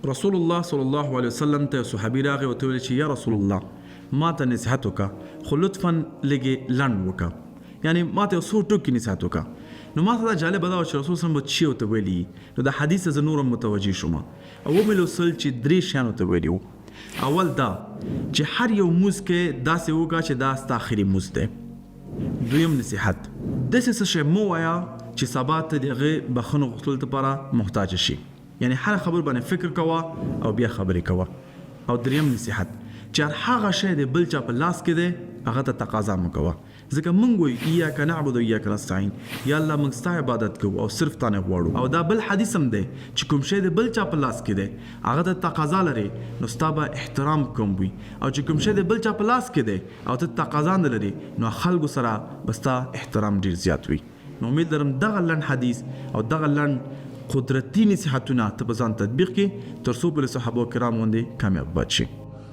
رسول الله صلی الله علیه وسلم ته صحابي راغی او ته ویل چې یا رسول الله ما ته نصیحت وکړه خو لطفا لږ لنډ وکړه، یعنی ما ته څو ټکي نصیحت وکړه. نو ما ته دا جالبه ده چې رسول صلی الله علیه وسلم څه ورته ویلي. نو د حدیث زه نورم متوجه شوم او ومې لوستل چې 3 شیان ورته ویلي وو. اول دا چې هر یو مونځ کې داسې وکړه چې دا ستا آخري مونځ دی. دویم نصیحت داسې څه شی مه وایه چې سبا ته د هغې بخښنه غوښتلو لپاره محتاج شي، یعنی هر خبر باندې فکر کوه او بیا خبرې کوه. او دریم نصیحت چې هغه شی د بل چا په لاس کې دی هغه ته تقاضا مه کوه، ځکه موږ وایو ایاک نعبد و ایاک نستعین، یا الله موږ ستا عبادت کوو او صرف تا نه غواړو. او دا بل حدیث هم دی چې کوم شی د بل چا په لاس کې دی هغه ته تقاضا لري نو ستا به احترام کوم وي، او چې کوم شی د بل چا په لاس کې دی او ته تقاضا نه لري نو خلکو سره به ستا احترام ډیر زیات وي. نو امید لرم دغه لنډ حدیث او دغه لنډ قدرتي نصیحتونه ته په ځان تطبیق کړي تر څو بل صحابه کرام غوندې کامیاب باد شي.